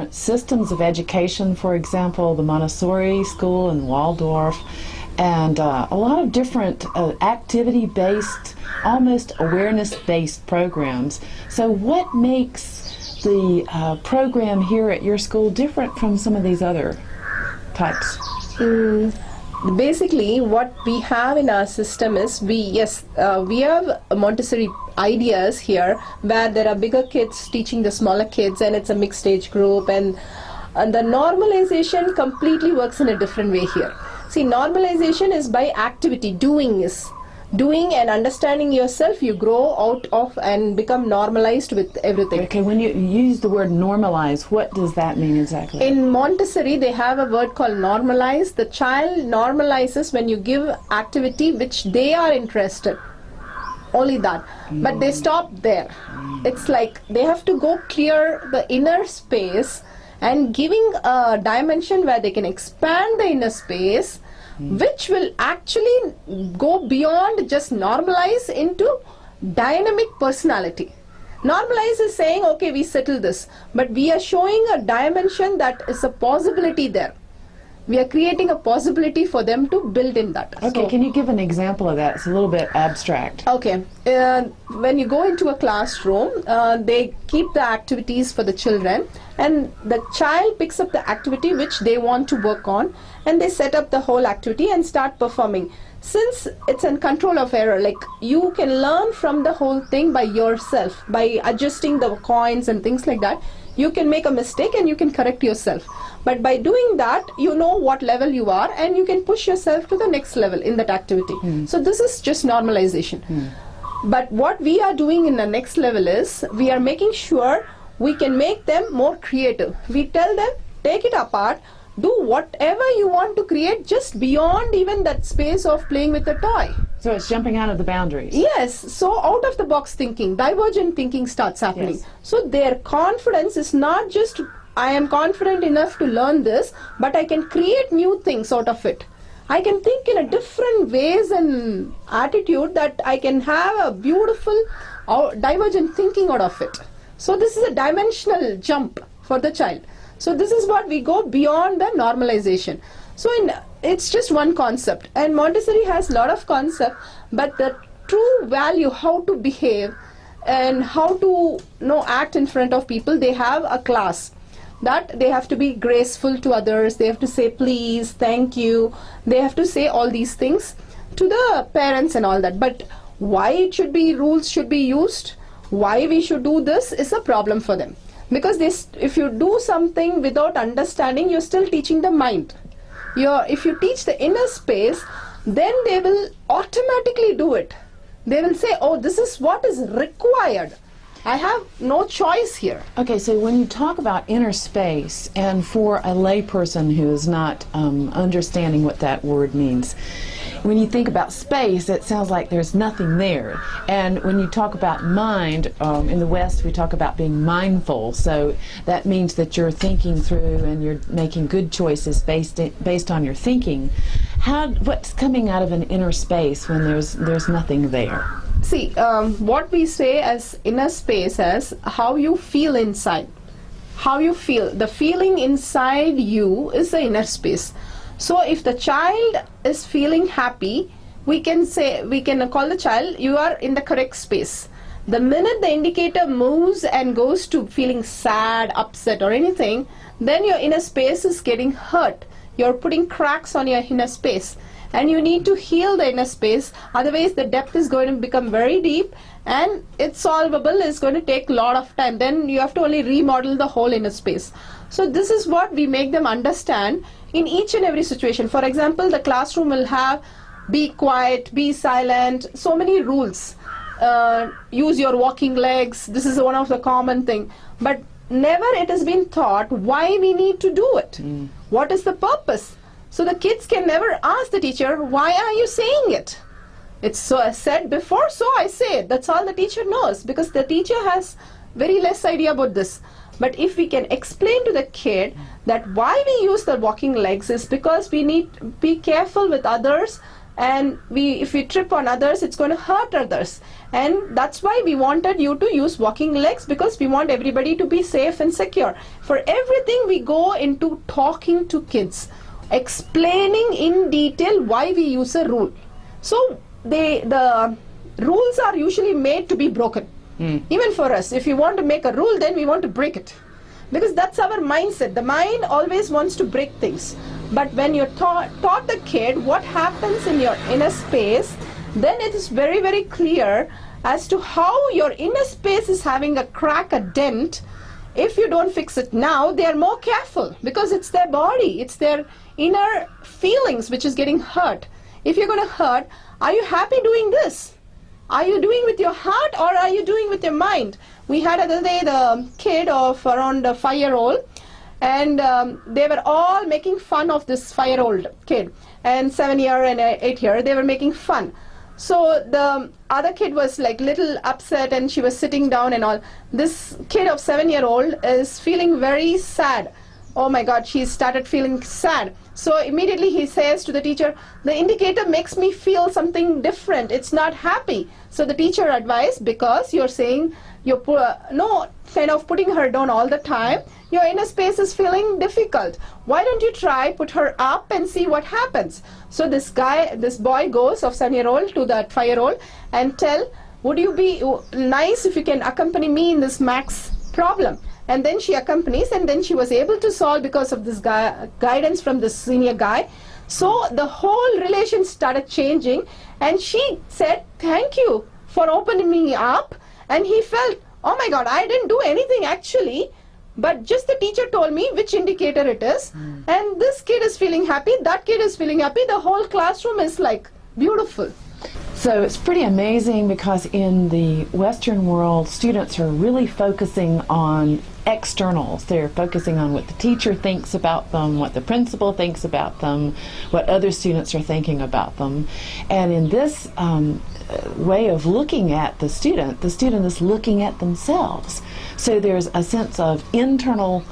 different systems of education, for example, the Montessori school in Waldorf, and a lot of different activity-based, almost awareness-based programs. So what makes the program here at your school different from some of these other types? Basically, what we have in our system is we have Montessori ideas here where there are bigger kids teaching the smaller kids, and it's a mixed age group, and the normalization completely works in a different way here. See, normalization is by activity, doing and understanding yourself. You grow out of and become normalized with everything. Okay, when you use the word normalize, what does that mean exactly? In Montessori, they have a word called normalize. The child normalizes when you give activity which they are interested. Only that. But they stop there. It's like they have to go clear the inner space and giving a dimension where they can expand the inner space, which will actually go beyond just normalize into dynamic personality. Normalize is saying, okay, we settle this, but we are showing a dimension that is a possibility there. We are creating a possibility for them to build in that. Okay, So, can you give an example of that? It's a little bit abstract. okay, when you go into a classroom, they keep the activities for the children, and the child picks up the activity which they want to work on, and they set up the whole activity and start performing. Since it's in control of error, like you can learn from the whole thing by yourself, by adjusting the coins and things like that. You can make a mistake and you can correct yourself. But by doing that, you know what level you are, and you can push yourself to the next level in that activity. So this is just normalization. But what we are doing in the next level is, we are making sure we can make them more creative. We tell them, take it apart, do whatever you want to create, just beyond even that space of playing with a toy. So it's jumping out of the boundaries. Yes, so out of the box thinking, divergent thinking starts happening. Yes. So their confidence is not just, I am confident enough to learn this, but I can create new things out of it. I can think in a different ways and attitude that I can have a beautiful divergent thinking out of it. So this is a dimensional jump for the child. So this is what we go beyond the normalization. So it's just one concept, and Montessori has a lot of concept, but the true value, how to behave and how to act in front of people, they have a class that they have to be graceful to others, they have to say please, thank you, they have to say all these things to the parents and all that. But why it should be, rules should be used, why we should do this is a problem for them. Because if you do something without understanding, you're still teaching the mind. If you teach the inner space, then they will automatically do it. They will say, oh, this is what is required. I have no choice here. Okay, so when you talk about inner space, and for a layperson who is not understanding what that word means, when you think about space, it sounds like there's nothing there. And when you talk about mind, in the West we talk about being mindful, so that means that you're thinking through and you're making good choices based on your thinking. What's coming out of an inner space when there's nothing there? See, what we say as inner space as how you feel inside. How you feel. The feeling inside you is the inner space. So if the child is feeling happy, we can call the child, you are in the correct space. The minute the indicator moves and goes to feeling sad, upset or anything, then your inner space is getting hurt. You're putting cracks on your inner space. And you need to heal the inner space, otherwise the depth is going to become very deep, and it's solvable, is going to take a lot of time. Then you have to only remodel the whole inner space. So this is what we make them understand in each and every situation. For example, the classroom will have be quiet, be silent, so many rules. Use your walking legs, this is one of the common thing. But never it has been thought why we need to do it. What is the purpose? So the kids can never ask the teacher, why are you saying it? It's so said before, so I say it. That's all the teacher knows, because the teacher has very less idea about this. But if we can explain to the kid that why we use the walking legs is because we need to be careful with others and if we trip on others, it's going to hurt others. And that's why we wanted you to use walking legs, because we want everybody to be safe and secure. For everything we go into talking to kids, explaining in detail why we use a rule. So the rules are usually made to be broken. Even for us, if you want to make a rule, then we want to break it, because that's our mindset. The mind always wants to break things. But when you taught the kid what happens in your inner space, then it is very, very clear as to how your inner space is having a crack, a dent. If you don't fix it now, they are more careful, because it's their body, it's their inner feelings which is getting hurt. If you're going to hurt, are you happy doing this? Are you doing with your heart, or are you doing with your mind? We had the other day the kid of around a 5-year-old, and they were all making fun of this 5-year-old kid, and 7-year and 8-year, they were making fun. So the other kid was like little upset, and she was sitting down and all. This kid of 7-year-old is feeling very sad. Oh my God, she started feeling sad. So immediately he says to the teacher, the indicator makes me feel something different. It's not happy. So the teacher advised, because you're saying, you're kind of putting her down all the time, your inner space is feeling difficult. Why don't you try put her up and see what happens? So this boy goes of 7-year-old to that 5-year-old and tell, would you be nice if you can accompany me in this max problem? And then she accompanies, and then she was able to solve because of this guidance from the senior guy. So the whole relation started changing, and she said, thank you for opening me up. And he felt, oh my God, I didn't do anything actually, but just the teacher told me which indicator it is. And this kid is feeling happy, that kid is feeling happy, the whole classroom is like beautiful. So it's pretty amazing, because in the Western world, students are really focusing on externals. They're focusing on what the teacher thinks about them, what the principal thinks about them, what other students are thinking about them. And in this way of looking at the student is looking at themselves. So there's a sense of internal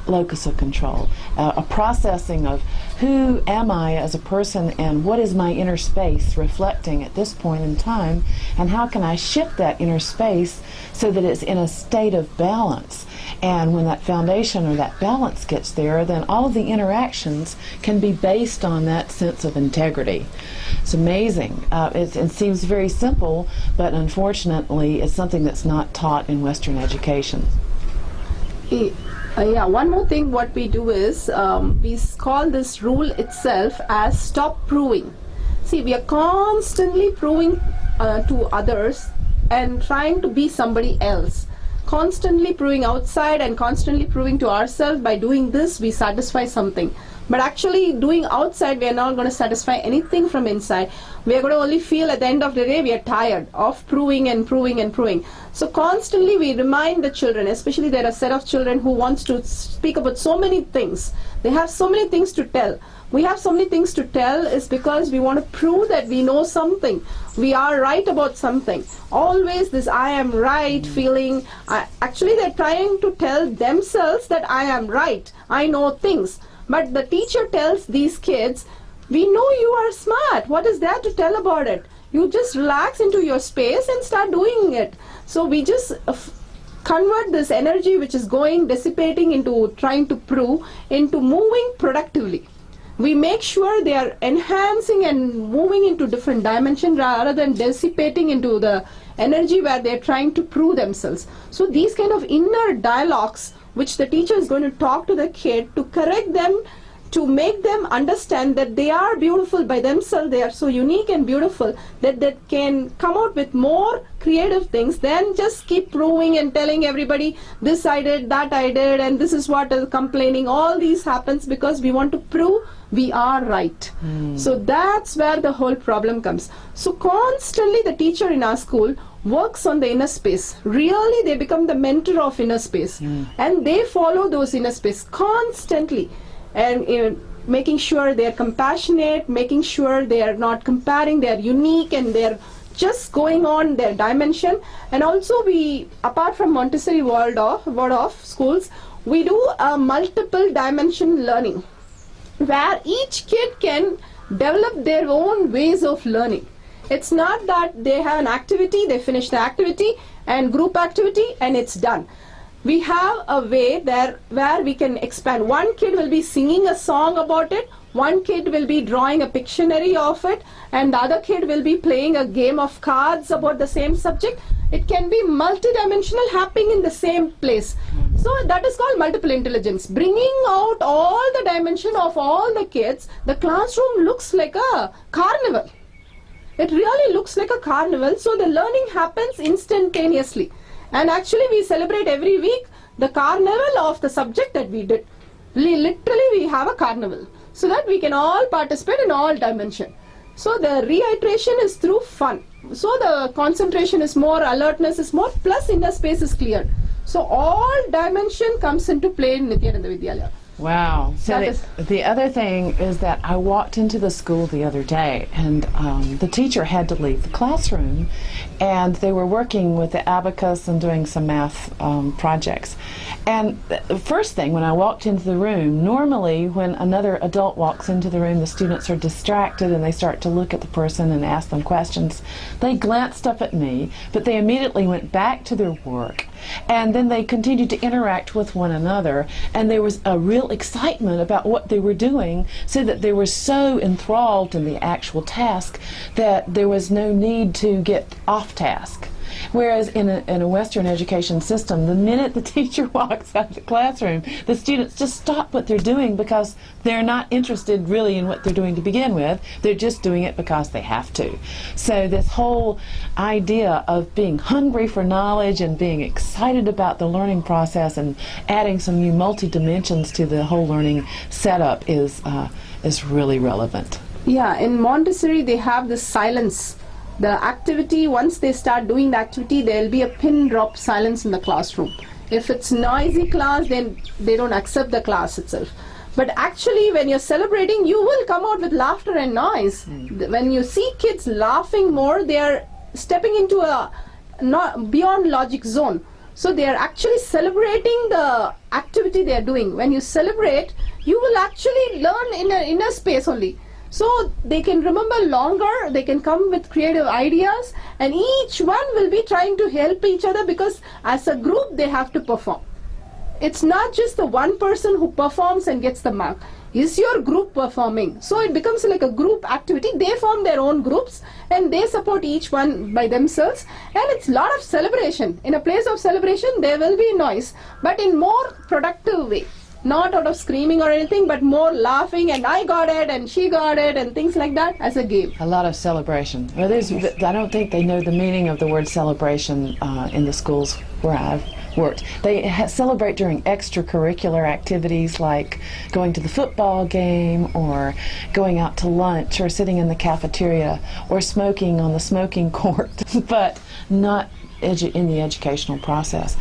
locus of control, a processing of who am I as a person, and what is my inner space reflecting at this point in time, and how can I shift that inner space so that it's in a state of balance. And when that foundation or that balance gets there, then all of the interactions can be based on that sense of integrity. It's amazing. It seems very simple, but unfortunately it's something that's not taught in Western education. Yeah, one more thing what we do is, we call this rule itself as stop proving. See, we are constantly proving to others and trying to be somebody else. Constantly proving outside and constantly proving to ourselves, by doing this we satisfy something. But actually doing outside, we are not going to satisfy anything from inside. We are going to only feel at the end of the day we are tired of proving and proving and proving. So constantly we remind the children, especially there are a set of children who wants to speak about so many things. They have so many things to tell. We have so many things to tell is because we want to prove that we know something. We are right about something. Always this I am right feeling. Actually they're trying to tell themselves that I am right. I know things. But the teacher tells these kids, we know you are smart. What is there to tell about it? You just relax into your space and start doing it. So we just convert this energy which is going, dissipating into trying to prove, into moving productively. We make sure they are enhancing and moving into different dimensions rather than dissipating into the energy where they are trying to prove themselves. So these kind of inner dialogues which the teacher is going to talk to the kid to correct them, to make them understand that they are beautiful by themselves, they are so unique and beautiful that they can come out with more creative things than just keep proving and telling everybody this I did, that I did, and this is what is complaining. All these happens because we want to prove we are right. So that's where the whole problem comes. So constantly the teacher in our school works on the inner space. Really they become the mentor of inner space, and they follow those inner space constantly, and making sure they are compassionate, making sure they are not comparing, they are unique and they are just going on their dimension. And also we, apart from Montessori world of schools, we do a multiple dimension learning where each kid can develop their own ways of learning. It's not that they have an activity, they finish the activity and group activity and it's done. We have a way there where we can expand. One kid will be singing a song about it, one kid will be drawing a Pictionary of it, and the other kid will be playing a game of cards about the same subject. It can be multidimensional, happening in the same place. So that is called multiple intelligence. Bringing out all the dimension of all the kids, the classroom looks like a carnival. It really looks like a carnival, so the learning happens instantaneously. And actually we celebrate every week the carnival of the subject that we did. Literally we have a carnival, so that we can all participate in all dimension. So the reiteration is through fun. So the concentration is more, alertness is more, plus inner space is cleared. So all dimension comes into play in Nithyananda Vidyalaya. Wow. So the other thing is that I walked into the school the other day, and the teacher had to leave the classroom, and they were working with the abacus and doing some math projects. And the first thing when I walked into the room, normally when another adult walks into the room, the students are distracted and they start to look at the person and ask them questions. They glanced up at me, but they immediately went back to their work. And then they continued to interact with one another, and there was a real excitement about what they were doing, so that they were so enthralled in the actual task that there was no need to get off task. Whereas in a Western education system, the minute the teacher walks out of the classroom, the students just stop what they're doing because they're not interested really in what they're doing to begin with. They're just doing it because they have to. So this whole idea of being hungry for knowledge and being excited about the learning process and adding some new multi-dimensions to the whole learning setup is really relevant. Yeah, in Montessori they have this silence. The activity, once they start doing the activity, there will be a pin drop silence in the classroom. If it's noisy class, then they don't accept the class itself. But actually when you're celebrating, you will come out with laughter and noise. When you see kids laughing more, they are stepping into a beyond logic zone. So they are actually celebrating the activity they are doing. When you celebrate, you will actually learn in an inner space only. So they can remember longer, they can come with creative ideas, and each one will be trying to help each other, because as a group they have to perform. It's not just the one person who performs and gets the mark. Is your group performing? So it becomes like a group activity. They form their own groups and they support each one by themselves, and it's a lot of celebration. In a place of celebration there will be noise, but in more productive way. Not out of screaming or anything, but more laughing and I got it and she got it and things like that as a game. A lot of celebration. Well, I don't think they know the meaning of the word celebration in the schools where I've worked. They celebrate during extracurricular activities like going to the football game or going out to lunch or sitting in the cafeteria or smoking on the smoking court, but not in the educational process.